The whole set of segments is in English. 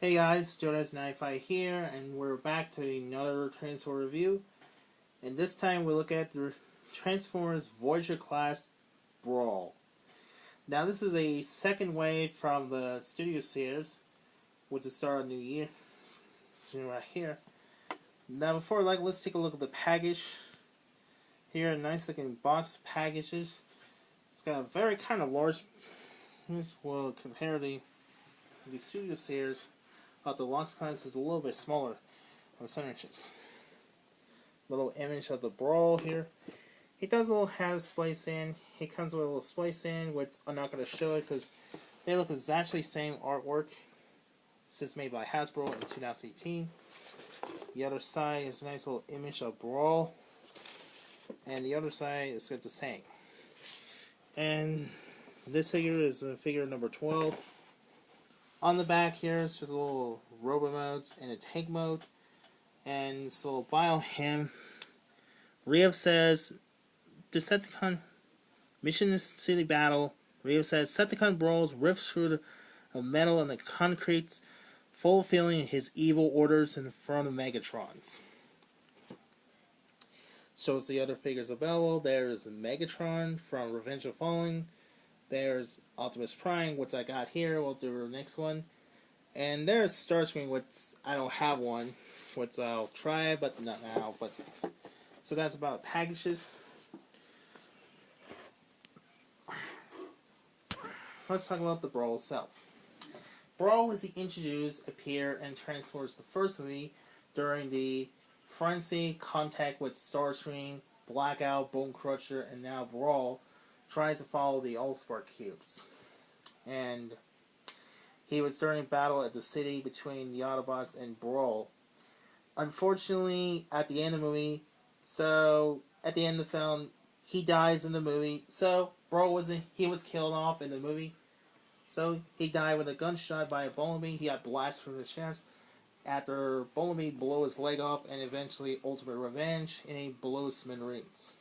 Hey guys, Jonas95 here, and we're back to another Transformer review. And this time we look at the Transformers Voyager class Brawl. Now this is a second wave from the Studio Series, which is started New Year. So right here. Now before let's take a look at the package. Here, a nice looking box packages. It's got a very kind of large. Well, compared to the Studio Series. The deluxe class is a little bit smaller on the center inches. Little image of the Brawl here. He does a little hat splice in. He comes with a little splice in, which I'm not going to show it because they look exactly the same artwork. This is made by Hasbro in 2018. The other side is a nice little image of Brawl. And the other side is the same. And this figure is figure number 12. On the back here is just a little robo modes and a tank mode. And this little bio hymn. Rio says, Decepticon mission is city battle. Rio says, Decepticon brawls rips through the metal and the concrete, fulfilling his evil orders in front of Megatrons. Shows the other figures available. There's Megatron from Revenge of Fallen. There's Optimus Prime, which I got here. We'll do the next one. And there's Starscream, which I don't have one, which I'll try, but not now. But so that's about packages. Let's talk about the Brawl itself. Brawl was introduced, appeared, and Transformers the first movie during the frenzy contact with Starscream, Blackout, Bone Crusher, and now Brawl. Tries to follow the All-Spark cubes. And he was during battle at the city between the Autobots and Brawl. Unfortunately, at the end of the movie, at the end of the film, he dies in the movie. So, Brawl was killed off in the movie. So, he died with a gunshot by a Bumblebee. He got blasted from the chest. After Bumblebee blew his leg off, and eventually Ultimate Revenge, and he blows smithereens.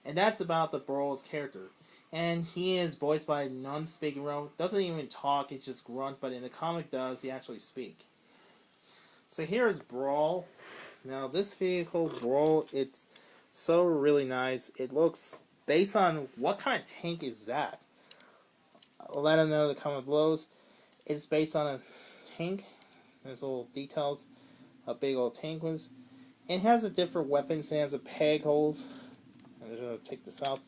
And that's about the Brawl's character. And he is voiced by a non-speaking robot. Doesn't even talk, he just grunt, but in the comic does, he actually speak. So here's Brawl. Now this vehicle, Brawl, it's so really nice. It looks, based on, what kind of tank is that? Let them know in the comment below. It's based on a tank. There's little details. A big old tank was. And it has a different weapons. It has a peg holes. I'm just going to take this out.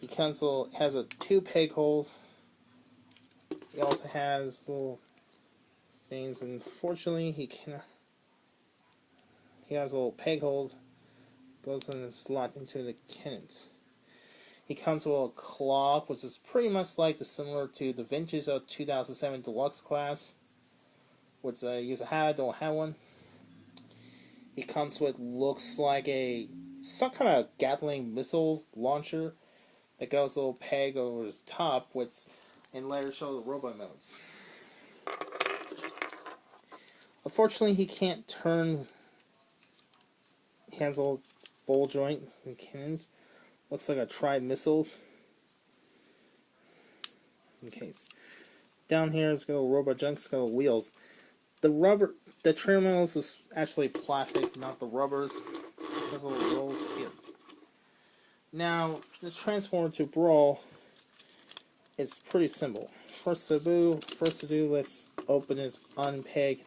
He has 2 peg holes. He also has little things. Unfortunately, he has little peg holes. Goes in the slot into the cannons. He comes with a clock, which is pretty much similar to the vintage of 2007 Deluxe class, which I used to have. Don't have one. He comes with looks like some kind of Gatling missile launcher that goes a little peg over his top, and later show the robot modes. Unfortunately, he can't turn. He has a little ball joint and cannons. Looks like a tri-missiles. Okay. Down here is got a little robot junk. It's got little wheels. The trim wheels is actually plastic, not the rubbers. There's little rolls here. Now, the Transformer to Brawl, it's pretty simple. First to do, let's open it, unpeg.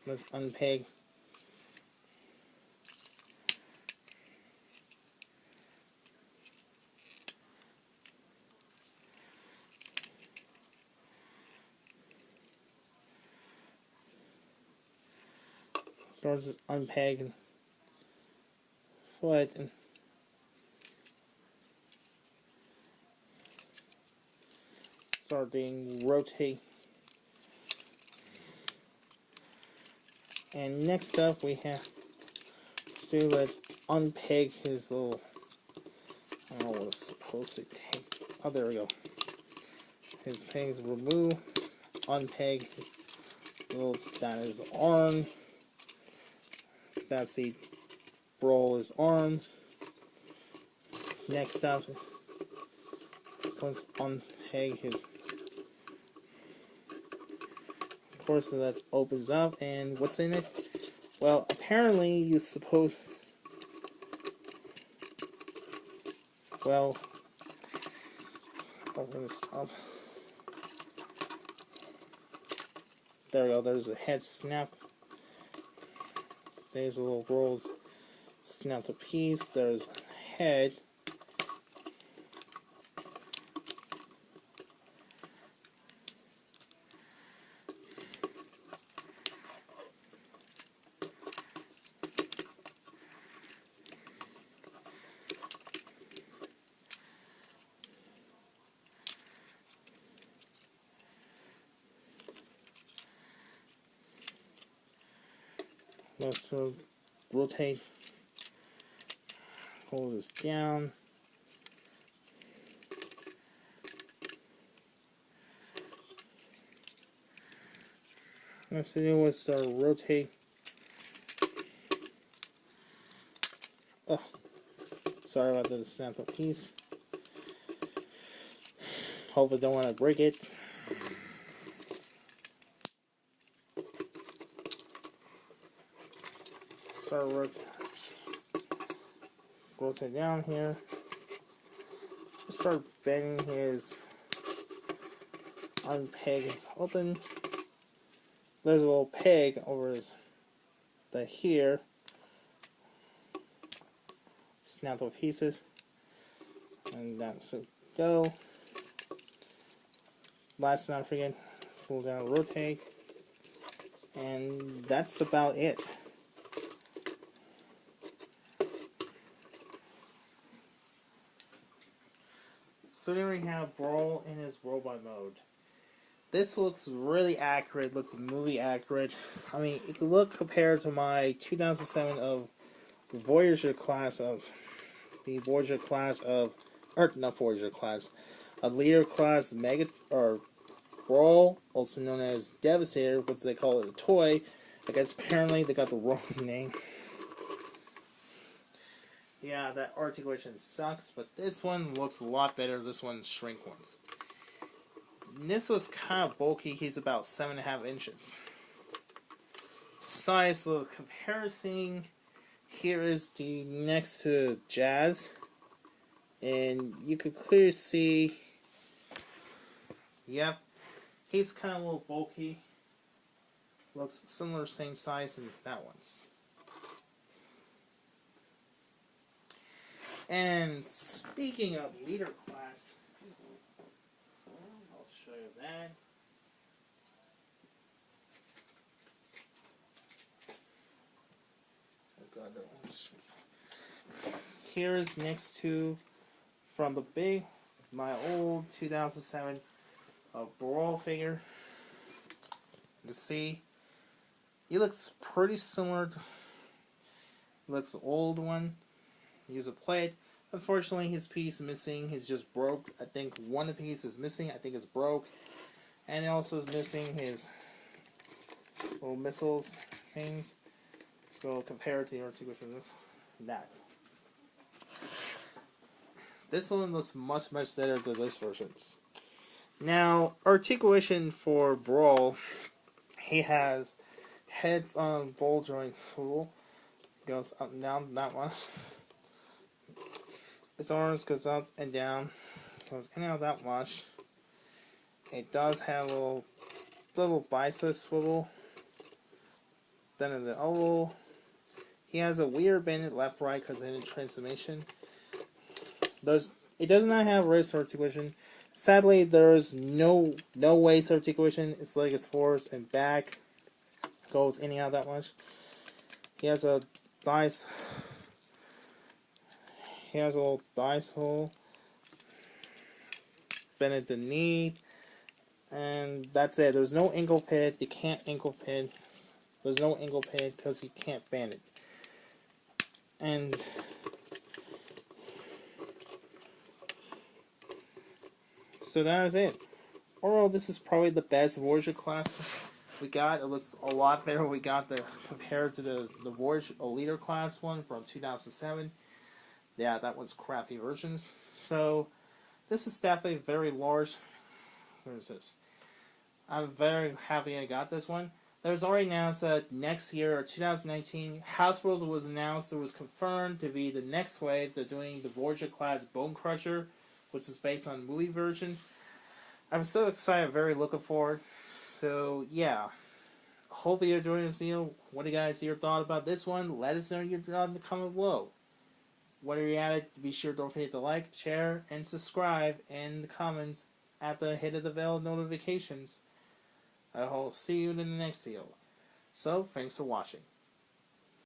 Let's unpeg. Just unpeg and foot and start doing rotate. And next up we have to do, let's unpeg his little, I don't know what it's supposed to take. Oh, there we go. His pegs remove, unpeg, that is arm. That's the Brawl is arm. Next up, Let's unpeg his. Of course, so that opens up, and what's in it? Well, apparently you're supposed. Well, open this up. There we go. There's a head snap. There's a little rolls snapped a piece. There's a head. Let's rotate, hold this down. Next to do was rotate. Oh, sorry about the sample piece. Hope I don't want to break it. Start rotate down here. Start bending his unpeg open. There's a little peg over his here. Snap the pieces, and that's it. Go. Last not forget, pull down, rotate, and that's about it. So then we have Brawl in his robot mode. This looks really accurate, looks movie accurate. I mean, it could look compared to my 2007 of the Voyager class of, not Voyager class, a leader class Mega, or Brawl, also known as Devastator, which they call it a toy. I guess apparently they got the wrong name. Yeah, that articulation sucks, but this one looks a lot better. This one's shrink ones. This was kind of bulky. He's about 7.5 inches. Size little comparison. Here is the next to Jazz, and you could clearly see. Yep, he's kind of a little bulky. Looks similar, same size, and that one's. And speaking of leader class, I'll show you that. Oh God, that one's. Here's next to, from the my old 2007 Brawl figure. You see, he looks pretty similar to, looks the old one. He's a plate. Unfortunately, his piece is missing. He's just broke. I think one of the pieces is missing. I think it's broke. And it also is missing his little missiles things. So compare it to the articulation of this. That. This one looks much better than this version's. Now, articulation for Brawl, he has heads on ball joint swivel. Goes up and down, that one. His arms goes up and down, goes in and out that much. It does have a little bicep swivel. Then in the oval, he has a weird bend left right because of the transformation. It does not have wrist articulation. Sadly, there is no waist articulation. His leg is forward and back, goes in and out that much. He has a thighs. He has a little thighs hole, bend at the knee, and that's it. There's no ankle pit. You can't ankle pit. There's no ankle pit because you can't bend it. And so that is it. Overall, this is probably the best Voyager class we got. It looks a lot better we got there compared to the Voyager Leader class one from 2007. Yeah, that was crappy versions. So This is definitely very large. Where is this? I'm very happy I got this one. There's already announced that next year, or 2019, Hasbro was announced it was confirmed to be the next wave. They're doing the Voyager class Bone Crusher, which is based on the movie version. I'm so excited, very looking forward. So, yeah. Hopefully you're enjoying this video. What do you guys your thought about this one? Let us know your thought in the comment below. What are you at it? Be sure don't forget to like, share, and subscribe in the comments at the hit of the bell notifications. I'll see you in the next video. So, thanks for watching.